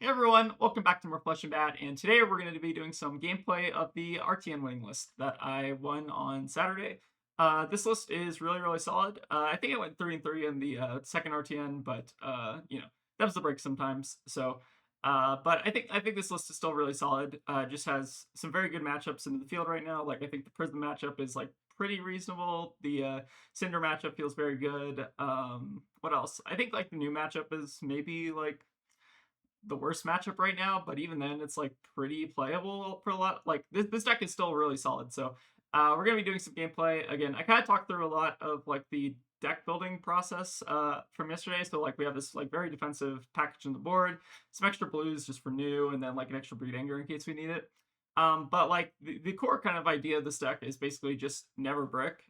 Hey everyone, welcome back to more Flesh and Bad, and today we're going to be doing some gameplay of the RTN winning list that I won on Saturday. This list is really solid. I think I went 3-3 in the second RTN, but that was the break sometimes. So, but I think this list is still really solid. Just has some very good matchups in the field right now. Like I think the Prism matchup is like pretty reasonable. The Cindra matchup feels very good. What else? I think like the new matchup is maybe like the worst matchup right now, but even then, it's like pretty playable for a lot. Like this deck is still really solid. So we're gonna be doing some gameplay again. I kind of talked through a lot of like the deck building process from yesterday. So like we have this like very defensive package on the board, some extra blues just for new, and then like an extra breed anger in case we need it. But like the core kind of idea of this deck is basically just never brick,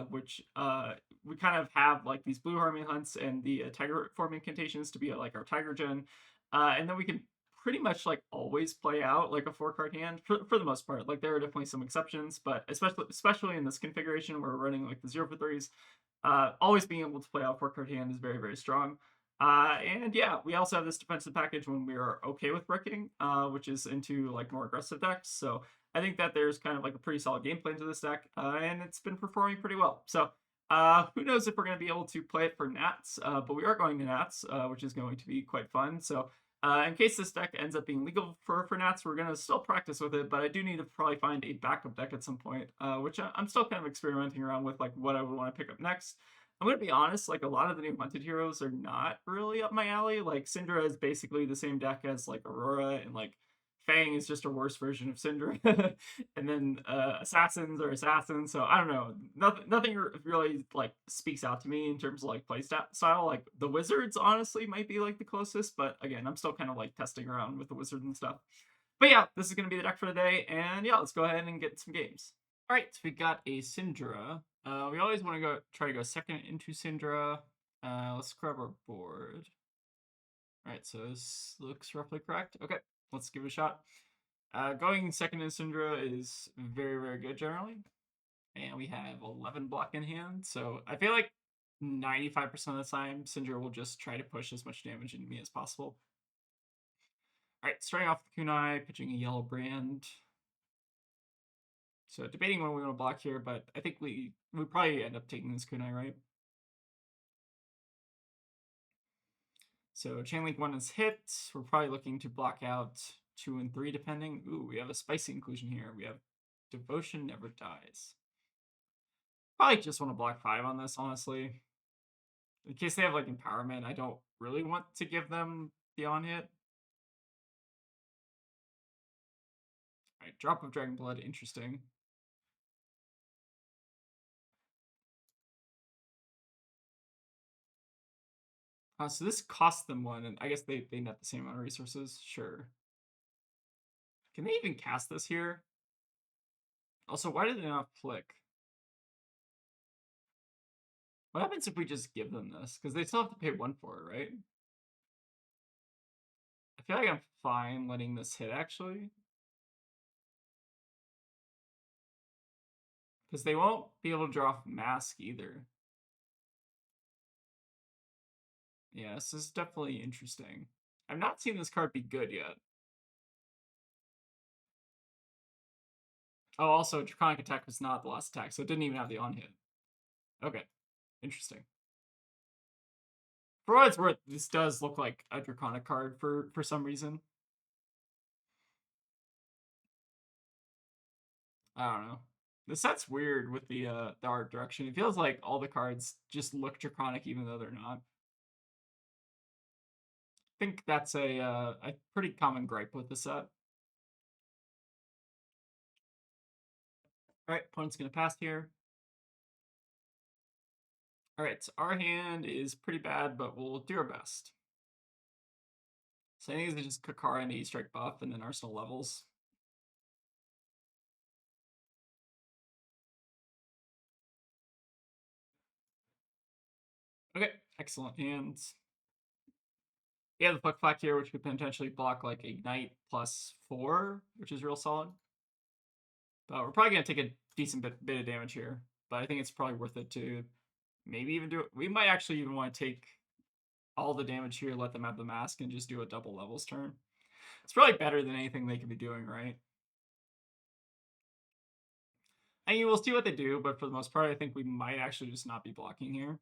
which we kind of have like these blue harmony hunts and the tiger forming contations to be like our tiger gen, and then we can pretty much like always play out like a 4 card hand for the most part. Like there are definitely some exceptions, but especially in this configuration where we're running like the 0 for 3s, always being able to play out 4 card hand is very strong. And yeah, we also have this defensive package when we are okay with bricking, which is into like more aggressive decks. So I think that there's kind of like a pretty solid game plan to this deck, and it's been performing pretty well. So who knows if we're going to be able to play it for Nats, but we are going to Nats, which is going to be quite fun. So in case this deck ends up being legal for Nats, we're going to still practice with it, but I do need to probably find a backup deck at some point, which I'm still kind of experimenting around with, like what I would want to pick up next. I'm going to be honest, like a lot of the new hunted heroes are not really up my alley. Like Cindra is basically the same deck as like Aurora, and like Fang is just a worse version of Cindra. And then assassins are assassins. So I don't know. Nothing really like speaks out to me in terms of like play style. Like the wizards honestly might be like the closest, but again, I'm still kind of like testing around with the wizards and stuff. But yeah, this is gonna be the deck for today, and yeah, let's go ahead and get some games. All right, so we got a Cindra. We always want to try to go second into Cindra. Let's grab our board. All right, so this looks roughly correct. Okay, let's give it a shot. Going second in Cindra is very good generally. And we have 11 block in hand, so I feel like 95% of the time, Cindra will just try to push as much damage into me as possible. Alright, starting off with Kunai, pitching a yellow brand. So debating when we want to block here, but I think we probably end up taking this Kunai, right? So Chainlink 1 is hit. We're probably looking to block out 2 and 3 depending. Ooh, we have a spicy inclusion here. We have Devotion Never Dies. Probably just want to block 5 on this, honestly. In case they have like empowerment, I don't really want to give them the on hit. Alright, drop of Dragon Blood, interesting. So this costs them 1, and I guess they net the same amount of resources. Sure. Can they even cast this here? Also, why did they not flick? What happens if we just give them this? Because they still have to pay 1 for it, right? I feel like I'm fine letting this hit, actually. Because they won't be able to draw off Mask either. Yeah, this is definitely interesting. I've not seen this card be good yet. Oh, also, Draconic Attack was not the last attack, so it didn't even have the on hit. Okay, interesting. For what it's worth, this does look like a Draconic card for some reason. I don't know. The set's weird with the art direction. It feels like all the cards just look Draconic even though they're not. I think that's a pretty common gripe with the set. All right, opponent's gonna pass here. All right, so our hand is pretty bad, but we'll do our best. So I think it's just Kakara and E-Strike buff, and then Arsenal levels. Okay, excellent hands. Yeah, the Puck Flak here, which could potentially block like Ignite +4, which is real solid. But we're probably going to take a decent bit of damage here. But I think it's probably worth it to maybe even do it. We might actually even want to take all the damage here, let them have the mask, and just do a double levels turn. It's probably better than anything they could be doing, right? I mean, we'll see what they do, but for the most part, I think we might actually just not be blocking here.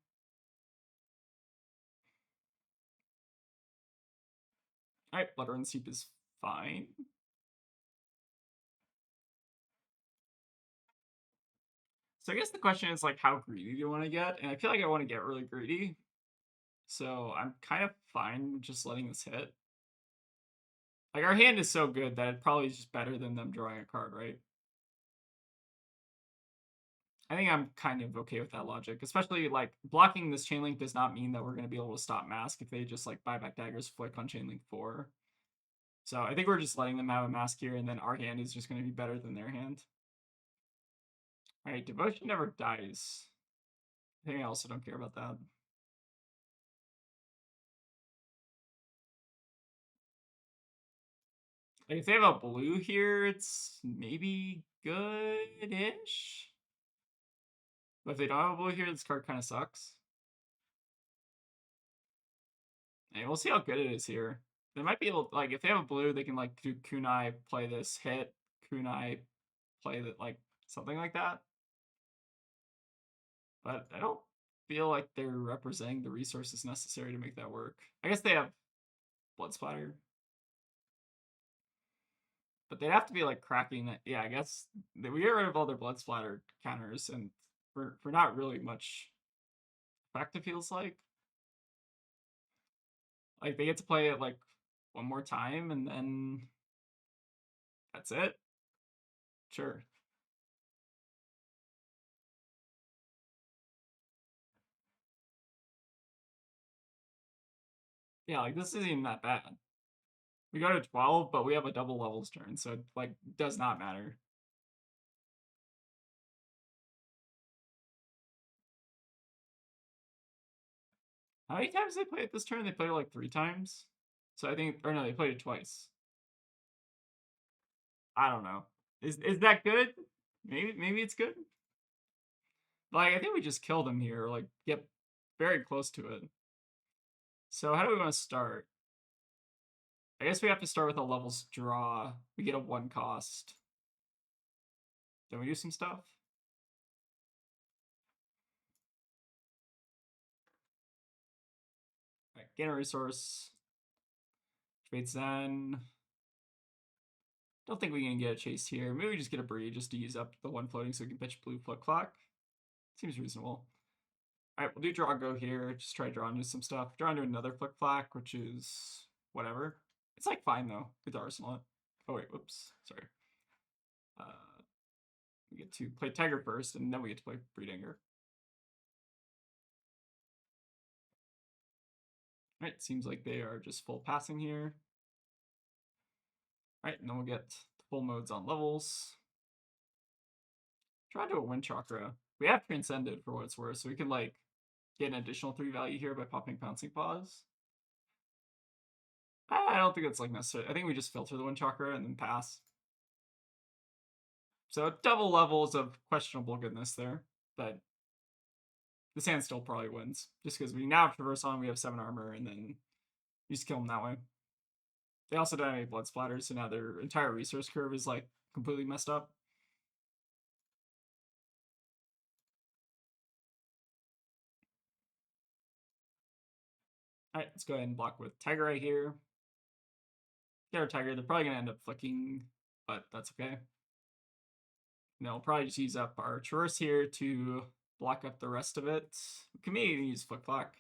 All right, Blood Run Seep is fine. So I guess the question is like, how greedy do you want to get? And I feel like I want to get really greedy. So I'm kind of fine just letting this hit. Like our hand is so good that it probably is just better than them drawing a card, right? I think I'm kind of okay with that logic, especially like blocking this chain link does not mean that we're going to be able to stop mask if they just like buyback daggers flick on chain link 4. So I think we're just letting them have a mask here, and then our hand is just going to be better than their hand. All right, Devotion never dies. I think I also don't care about that. Like if they have a blue here, it's maybe good-ish. But if they don't have a blue here, this card kind of sucks. And we'll see how good it is here. They might be able to, like, if they have a blue, they can, like, do kunai, play this, hit, kunai, play that, like, something like that. But I don't feel like they're representing the resources necessary to make that work. I guess they have Blood Splatter. But they'd have to be, like, cracking that. Yeah, I guess we get rid of all their Blood Splatter counters, and for not really much effect, it feels like. Like, they get to play it, like, one more time, and then that's it. Sure. Yeah, like, this isn't even that bad. We go to 12, but we have a double levels turn, so it, like, does not matter. How many times did they play it this turn? They played it like 3 times. So I think, or no, they played it twice. I don't know. Is that good? Maybe it's good. Like I think we just killed him here, or like get very close to it. So how do we want to start? I guess we have to start with a levels draw. We get a 1 cost. Then we do some stuff. All right, gain a resource. Trade Zen. Don't think we can get a chase here. Maybe we just get a breed just to use up the 1 floating so we can pitch blue flip clock. Seems reasonable. All right, we'll do draw go here. Just try drawing into some stuff. Draw into another flick flack, which is whatever. It's like fine though. Good to arsenal it. Oh wait, whoops, sorry. Uh, we get to play Tiger first, and then we get to play Breedinger. All right, seems like they are just full passing here. All right, and then we'll get full modes on levels. Try to a Wind Chakra. We have Transcended for what it's worth, so we can like get an additional 3 value here by popping Pouncing Paws. I don't think that's like necessary. I think we just filter the Wind Chakra and then pass. So double levels of questionable goodness there, but the sand still probably wins just because we now have Traverse on, we have 7 armor, and then you just kill them that way. They also don't have any blood splatters, so now their entire resource curve is like completely messed up. All right, let's go ahead and block with Tiger right here. Get our Tiger. They're probably gonna end up flicking, but that's okay. And then we'll probably just use up our Traverse here to block up the rest of it. We can maybe use Flick Flock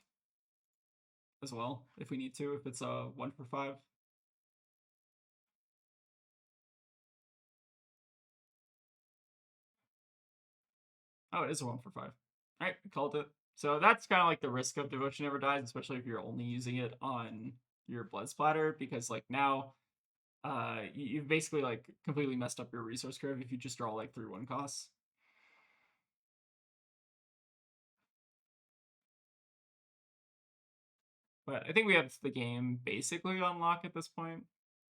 as well if we need to, if it's a 1 for 5. Oh, it is a 1 for 5. All right, we called it. So that's kind of like the risk of Devotion Never Dies, especially if you're only using it on your Blood Splatter, because like now you've basically like completely messed up your resource curve if you just draw like 3 1 costs. But I think we have the game basically on lock at this point.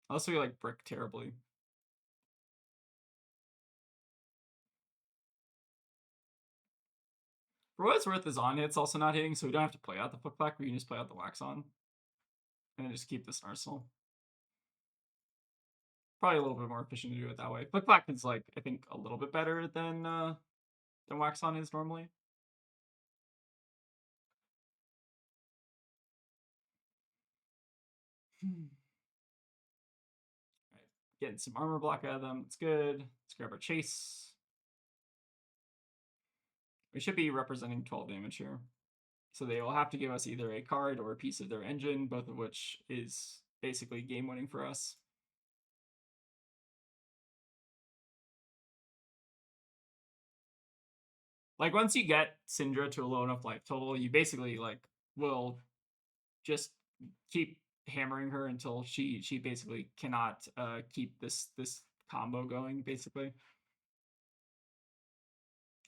Unless we like brick terribly. For what it's worth, is on hits also not hitting, so we don't have to play out the Flick Flack, we can just play out the Wax on. And then just keep this in arsenal. probably a little bit more efficient to do it that way. Flick Flack is like I think a little bit better than Wax On is normally. Right. Getting some armor block out of them. It's good. Let's grab our chase. We should be representing 12 damage here. So they will have to give us either a card or a piece of their engine, both of which is basically game winning for us. Like once you get Cindra to a low enough life total, you basically like will just keep hammering her until she basically cannot keep this combo going basically.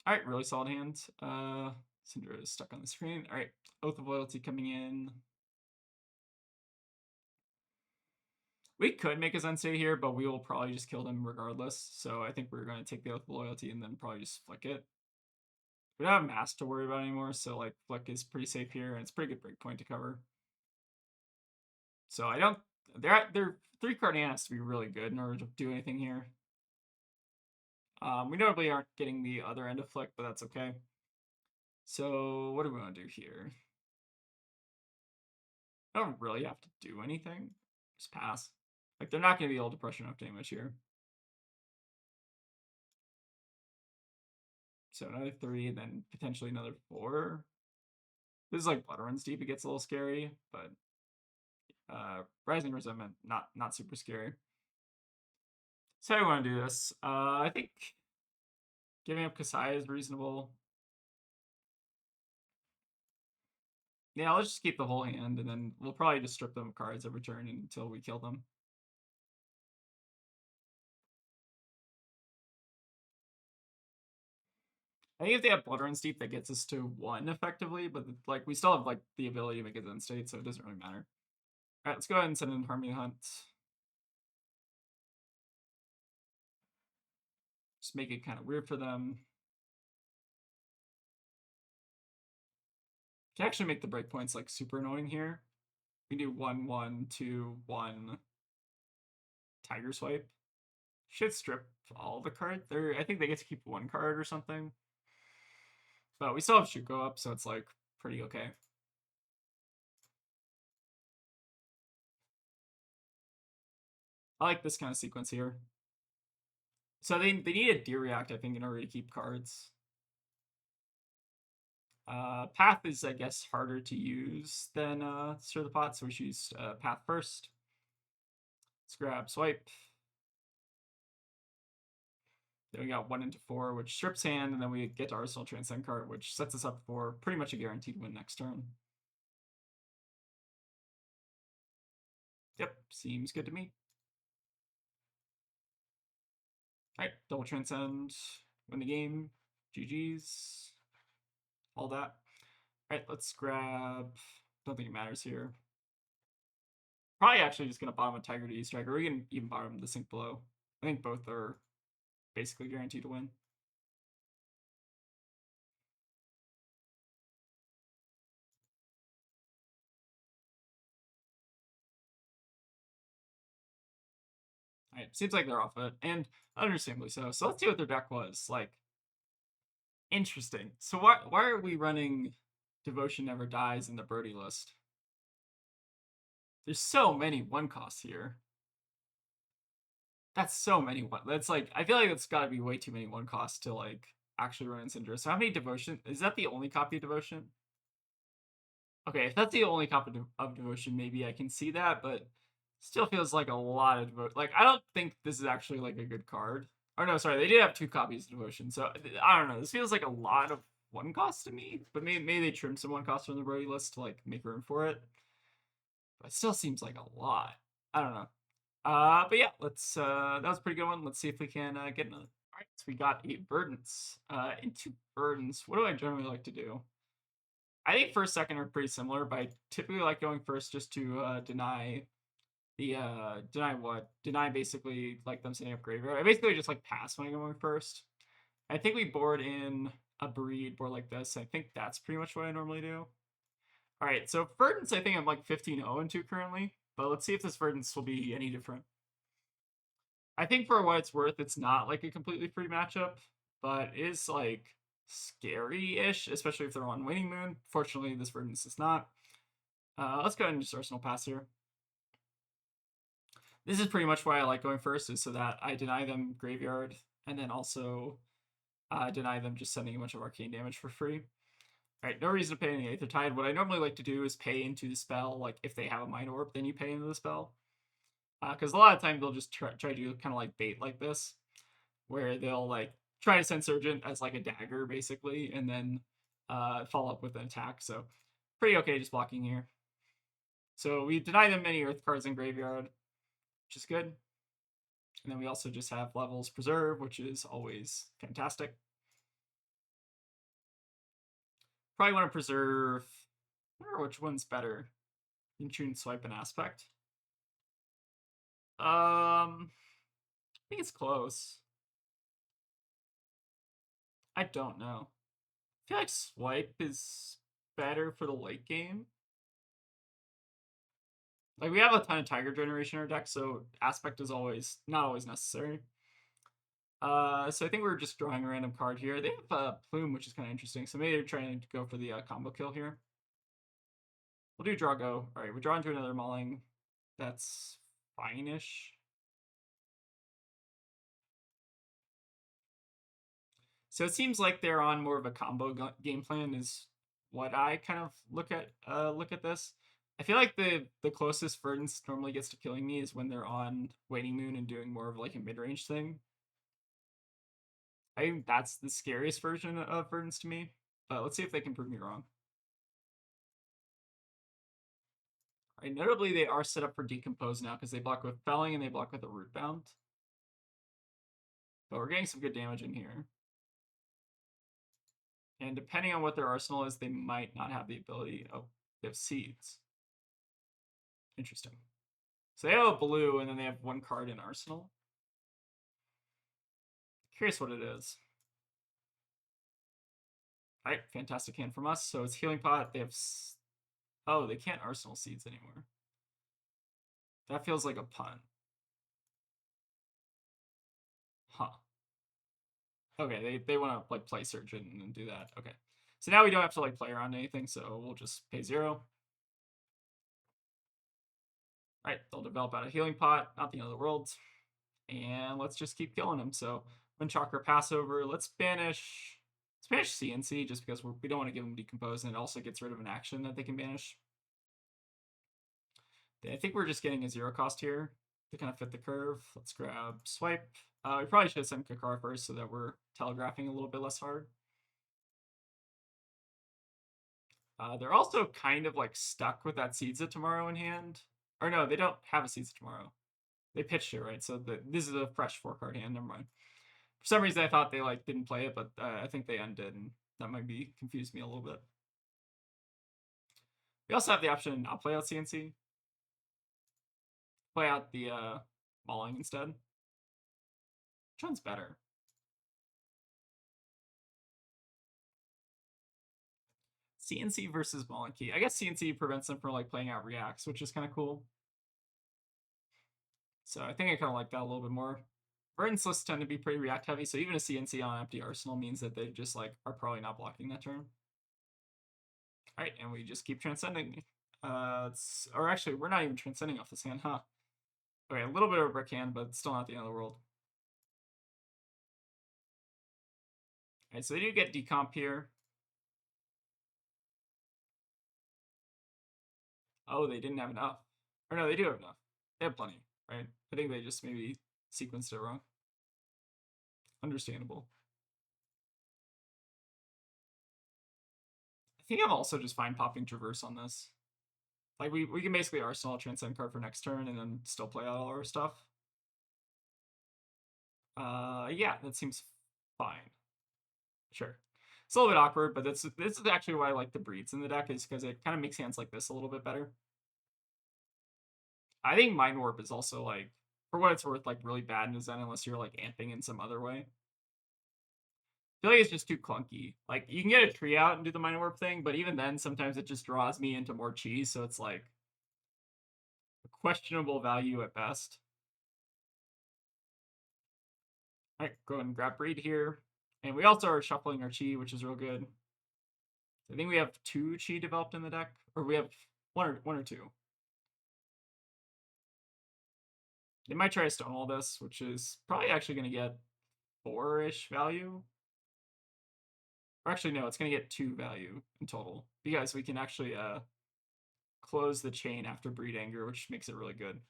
All right, really solid hand. Cindra is stuck on the screen. All right, Oath of Loyalty coming in. We could make his end stay here, but we will probably just kill them regardless. So I think we're going to take the Oath of Loyalty and then probably just flick it. We don't have Mask to worry about anymore, so like flick is pretty safe here, and it's a pretty good breakpoint to cover. So I don't. Their 3-card hand has to be really good in order to do anything here. We notably aren't getting the other end of flick, but that's okay. So what do we want to do here? I don't really have to do anything. Just pass. Like they're not going to be able to pressure enough damage here. So another 3, then potentially another 4. This is like Blood Runs Deep. It gets a little scary, but Rising Resentment, not super scary. So how do I want to do this? I think giving up Kasai is reasonable. Yeah, let's just keep the whole hand, and then we'll probably just strip them of cards every turn until we kill them. I think if they have Blood Runs Deep, that gets us to 1 effectively, but like we still have like the ability to make it end state, so it doesn't really matter. All right, let's go ahead and send in Harmony Hunt. Just make it kind of weird for them. Can actually make the breakpoints like super annoying here. We do 1, 1, 2, 1. Tiger Swipe. Should strip all the cards. I think they get to keep 1 card or something. But we still have Shuko up, so it's like pretty okay. I like this kind of sequence here. So they need a Deer React, I think, in order to keep cards. Path is, I guess, harder to use than Stir the Pot, so we should use Path first. Let's grab Swipe. Then we got 1 into 4, which strips hand, and then we get to Arsenal Transcend card, which sets us up for pretty much a guaranteed win next turn. Yep, seems good to me. All right, double Transcend, win the game, GG's, all that. All right, let's grab, don't think it matters here. Probably actually just going to bottom a Tiger to E-Strike, or we can even bottom the Sink Below. I think both are basically guaranteed to win. All right, seems like they're off it, and understandably so. So let's see what their deck was. Like, interesting. So why are we running Devotion Never Dies in the Birdie list? There's so many 1 costs here. That's so many 1. That's like, I feel like that's got to be way too many 1 costs to like actually run in Cindra. So how many Devotion? Is that the only copy of Devotion? Okay, if that's the only copy of Devotion, maybe I can see that, but still feels like a lot of Devotion. Like, I don't think this is actually like a good card. Or no, sorry, they did have 2 copies of Devotion, so I don't know. This feels like a lot of 1 cost to me, but maybe they trimmed some 1 cost from the Brody list to like make room for it. But it still seems like a lot. I don't know. But yeah, let's. That was a pretty good one. Let's see if we can get another. All right, so we got a Verdance. Into Verdance, what do I generally like to do? I think first, second are pretty similar, but I typically like going first just to deny the deny basically like them setting up graveyard. I basically just like pass when I'm going first. I think we board in a breed board like this. I think that's pretty much what I normally do. All right, so Verdance, I think I'm like 15-0 into currently, but let's see if this Verdance will be any different. I think for what it's worth, it's not like a completely free matchup, but it is like scary-ish, especially if they're on Waning Moon. Fortunately, this Verdance is not. Let's go ahead and just Arsenal pass here. This is pretty much why I like going first, is so that I deny them Graveyard, and then also deny them just sending a bunch of arcane damage for free. Alright, no reason to pay any Aether Tide. What I normally like to do is pay into the spell, like if they have a Mind Orb, then you pay into the spell. Because a lot of times they'll just try to do kind of like bait like this, where they'll like try to send Surgeon as like a dagger, basically, and then follow up with an attack. So pretty okay just blocking here. So we deny them many Earth cards in Graveyard, which is good. And then we also just have Levels Preserve, which is always fantastic. Probably want to preserve. I wonder which one's better. Intune, Swipe, and Aspect. I think it's close. I don't know. I feel like Swipe is better for the late game. Like, we have a ton of Tiger Generation in our deck, so Aspect is always not always necessary. So I think we're just drawing a random card here. They have a Plume, which is kind of interesting. So maybe they're trying to go for the combo kill here. We'll do draw go. All right, we draw into another Mauling. That's fine-ish. So it seems like they're on more of a combo game plan, is what I kind of look at this. I feel like the closest Verdance normally gets to killing me is when they're on Waning Moon and doing more of like a mid-range thing. I think that's the scariest version of Verdance to me. But let's see if they can prove me wrong. All right, notably, they are set up for Decompose now because they block with Felling and they block with a Rootbound. But we're getting some good damage in here. And depending on what their arsenal is, they might not have the ability. Oh, they have Seeds. Interesting. So they have a blue, and then they have one card in arsenal. Curious what it is. All right, fantastic hand from us. So it's Healing Pot. They have... Oh, they can't Arsenal Seeds anymore. That feels like a pun. Huh. Okay, they want to like play Surgeon and do that. Okay. So now we don't have to like play around anything, so we'll just pay 0. Alright, they'll develop out a Healing Pot, not the end of the world. And let's just keep killing them. So when Chakra Passover, let's banish CNC just because we don't want to give them Decompose, and it also gets rid of an action that they can banish. I think we're just getting a 0 cost here to kind of fit the curve. Let's grab Swipe. We probably should have sent Kakar first so that we're telegraphing a little bit less hard. They're also kind of like stuck with that Seeds of Tomorrow in hand. Or no, they don't have a Seeds of Tomorrow. They pitched it, right? So this is a fresh 4-card hand. Never mind. For some reason, I thought they like didn't play it, but I think they undid, and that might be confused me a little bit. We also have the option to not play out CNC. Play out the Mauling instead. Which one's better? CNC versus Mauling Key. I guess CNC prevents them from like playing out reacts, which is kind of cool. So I think I kind of like that a little bit more. Verdance lists tend to be pretty react heavy, so even a CNC on empty arsenal means that they just like are probably not blocking that turn. All right, and we just keep transcending. Or actually, we're not even transcending off this hand, huh? Okay, a little bit of a brick hand, but still not the end of the world. All right, so they do get decomp here. Oh, they didn't have enough. Or no, they do have enough. They have plenty, right? I think they just maybe sequenced it wrong. Understandable. I think I'm also just fine popping Traverse on this. Like, we can basically Arsenal Transcend card for next turn and then still play out all our stuff. Yeah, that seems fine. Sure. It's a little bit awkward, but this is actually why I like the breeds in the deck, is because it kind of makes hands like this a little bit better. I think Mind Warp is also, like, for what it's worth, like, really bad in a Zen unless you're, like, amping in some other way. I feel like it's just too clunky. Like, you can get a tree out and do the Mind Warp thing, but even then, sometimes it just draws me into more cheese, so it's, like, a questionable value at best. All right, go ahead and grab breed here. And we also are shuffling our chi, which is real good. I think we have 2 chi developed in the deck, or we have one or two. They might try to stonewall this, which is probably actually going to get 4-ish value. Or actually, no, it's going to get 2 value in total because we can actually close the chain after breed anger, which makes it really good.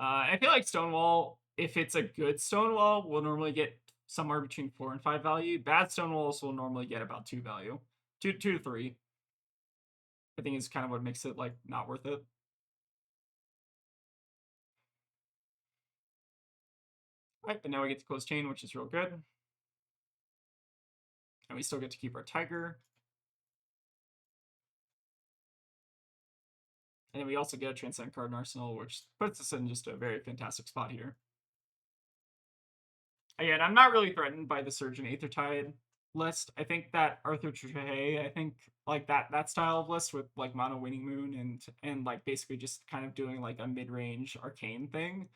I feel like Stonewall, if it's a good Stonewall, will normally get somewhere between 4 and 5 value. Bad Stonewalls will normally get about 2 value. 2 to 3. I think is kind of what makes it like not worth it. Right, but now we get to close chain, which is real good. And we still get to keep our Tiger. And then we also get a Transcend card in Arsenal, which puts us in just a very fantastic spot here. Again, I'm not really threatened by the Surge and Aethertide list. I think that Arthur Trehay, I think like that style of list with like Mono Winning Moon and like basically just kind of doing like a mid-range arcane thing.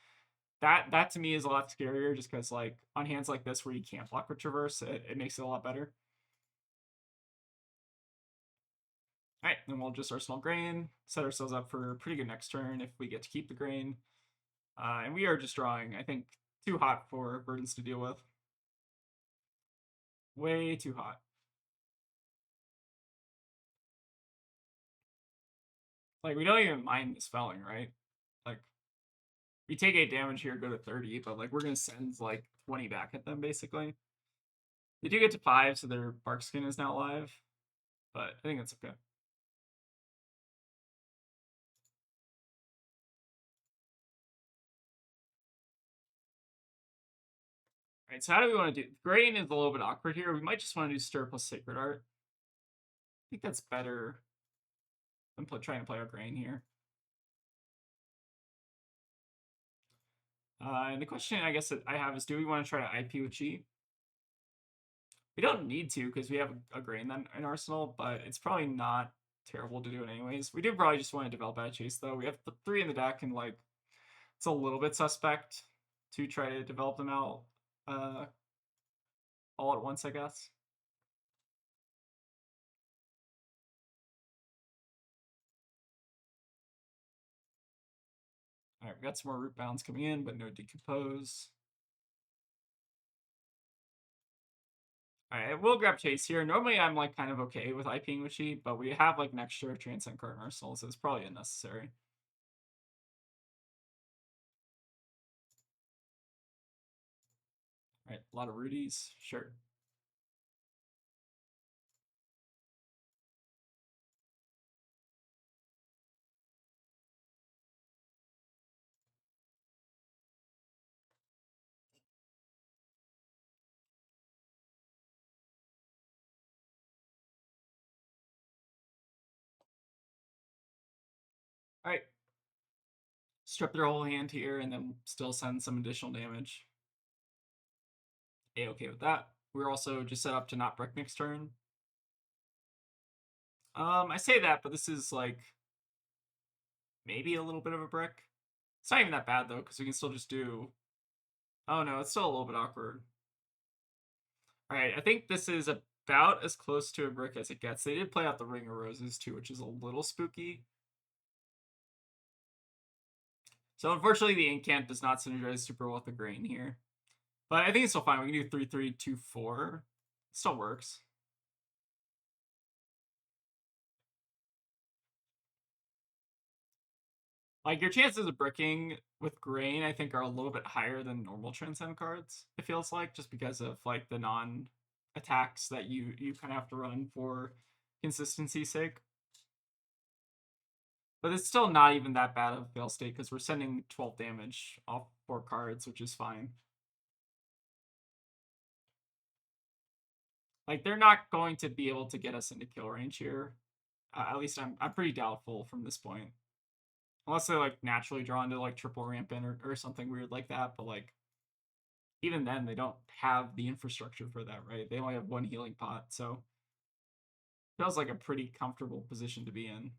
That to me is a lot scarier just because like on hands like this where you can't block with Traverse, it makes it a lot better. Alright, then we'll just Arsenal Grain, set ourselves up for a pretty good next turn if we get to keep the Grain. And we are just drawing, I think, too hot for Verdance to deal with. Way too hot. Like, we don't even mind the spelling, right? Like, we take 8 damage here, go to 30, but like, we're gonna send like 20 back at them, basically. They do get to 5, so their Bark Skin is now live, but I think that's okay. Alright, so how do we want to do? Grain is a little bit awkward here. We might just want to do Stir plus Sacred Art. I think that's better than trying to play our Grain here. And the question I guess that I have is, do we want to try to IP with Chi? We don't need to because we have a Grain then in Arsenal, but it's probably not terrible to do it anyways. We do probably just want to develop Bad Chase though. We have the 3 in the deck and like it's a little bit suspect to try to develop them out all at once, I guess. All right, we got some more root bounds coming in, but no decompose. All right, we'll grab Chase here. Normally, I'm like kind of okay with IPing with Chi, but we have like next year Transcend card in Arsenal, so it's probably unnecessary. All right, a lot of Rudies, sure. All right, strip their whole hand here, and then still send some additional damage. A-okay with that. We're also just set up to not brick next turn. I say that, but this is like maybe a little bit of a brick. It's not even that bad though, because we can still just do. Oh no, it's still a little bit awkward. All right, I think this is about as close to a brick as it gets. They did play out the Ring of Roses too, which is a little spooky. So unfortunately, the Incant does not synergize super well with the Grain here. But I think it's still fine. We can do 3-3-2-4. It still works. Like, your chances of bricking with Grain, I think, are a little bit higher than normal Transcend cards, it feels like, just because of, like, the non-attacks that you kind of have to run for consistency's sake. But it's still not even that bad of a fail state, because we're sending 12 damage off 4 cards, which is fine. Like, they're not going to be able to get us into kill range here. At least I'm pretty doubtful from this point. Unless they're like naturally drawn to like triple rampant or something weird like that, but like even then they don't have the infrastructure for that, right? They only have 1 healing pot, so it feels like a pretty comfortable position to be in.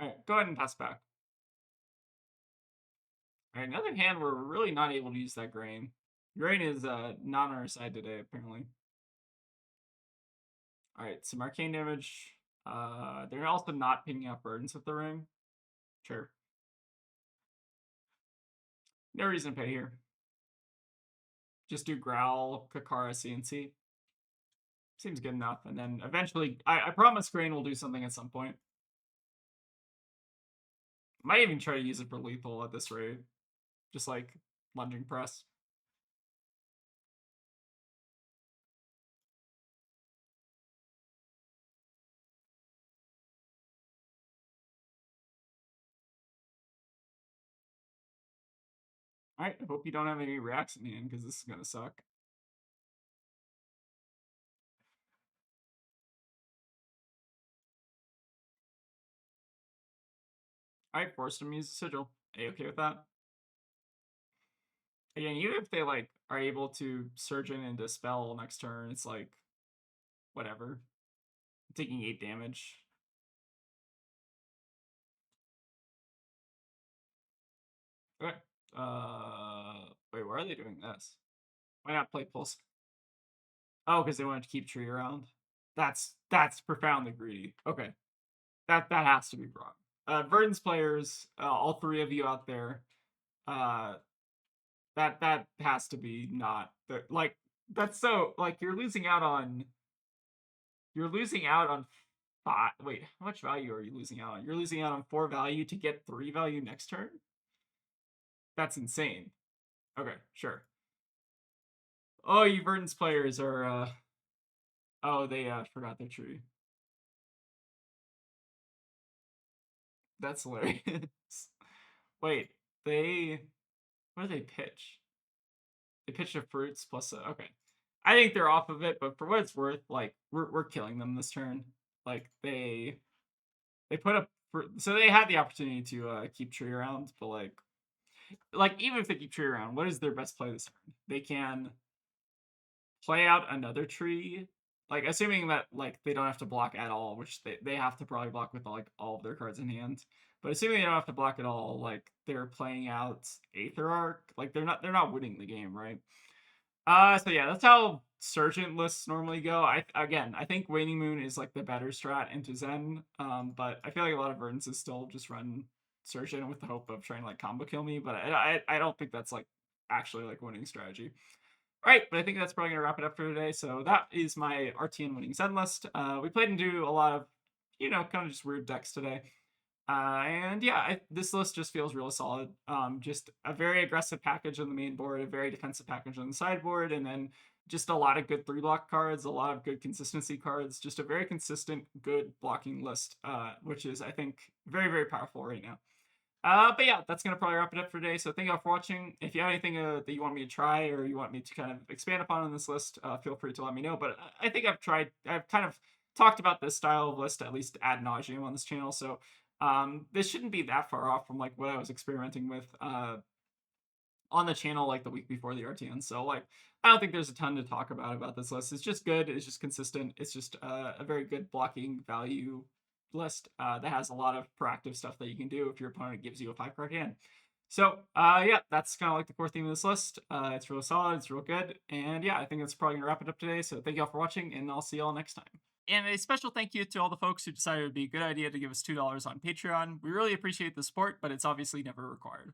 All right, go ahead and pass back. All right, another hand, we're really not able to use that grain. Grain is not on our side today, apparently. All right, some arcane damage. They're also not picking up burdens with the ring. Sure. No reason to pay here. Just do Growl, Kakara, CNC. Seems good enough. And then eventually, I promise Grain will do something at some point. Might even try to use it for lethal at this rate. Just like lunging press. Alright, I hope you don't have any reacts in the end, because this is gonna suck. Alright, forced him to use the sigil. Are you okay with that? Again, even if they like are able to surge in and dispel next turn, it's like whatever. I'm taking 8 damage. Okay. Wait, why are they doing this? Why not play Pulse? Oh, because they wanted to keep Tree around. That's profoundly greedy. Okay, that has to be wrong. Verdance players, all three of you out there, uh, that has to be not the like. That's so like you're losing out on. You're losing out on five. Wait, how much value are you losing out on? You're losing out on 4 value to get 3 value next turn. That's insane. Okay, sure. Oh, you Verdance players are. Oh, they forgot their tree. That's hilarious. Wait, they what do they pitch? They pitch a fruits plus a okay. I think they're off of it, but for what it's worth, like we're killing them this turn. Like they put up so they had the opportunity to keep tree around, but like even if they keep tree around, what is their best play this turn? They can play out another tree, like assuming that like they don't have to block at all, which they have to probably block with like all of their cards in hand. But assuming they don't have to block at all, like they're playing out Aether Arc, like they're not winning the game, right? So yeah, that's how Surgeon lists normally go. I think Waning Moon is like the better strat into Zen. But I feel like a lot of Verdances still just run Surgeon with the hope of trying to like combo kill me. But I don't think that's like actually like winning strategy. All right, but I think that's probably gonna wrap it up for today. So that is my RTN winning Zen list. We played into a lot of, kind of just weird decks today. And yeah, this list just feels really solid. Just a very aggressive package on the main board, a very defensive package on the sideboard, and then just a lot of good 3-block cards, a lot of good consistency cards, just a very consistent, good blocking list, which is, I think, very, very powerful right now. But yeah, that's gonna probably wrap it up for today. So thank you all for watching. If you have anything that you want me to try or you want me to kind of expand upon on this list, feel free to let me know. But I think I've kind of talked about this style of list at least ad nauseum on this channel. So this shouldn't be that far off from like what I was experimenting with on the channel like the week before the RTN. So like I don't think there's a ton to talk about this list. It's just good. It's just consistent. It's just a very good blocking value list that has a lot of proactive stuff that you can do if your opponent gives you a 5-card hand. So yeah, that's kind of like the core theme of this list. It's real solid. It's real good. And yeah, I think that's probably gonna wrap it up today. So thank you all for watching, and I'll see you all next time. And a special thank you to all the folks who decided it would be a good idea to give us $2 on Patreon. We really appreciate the support, but it's obviously never required.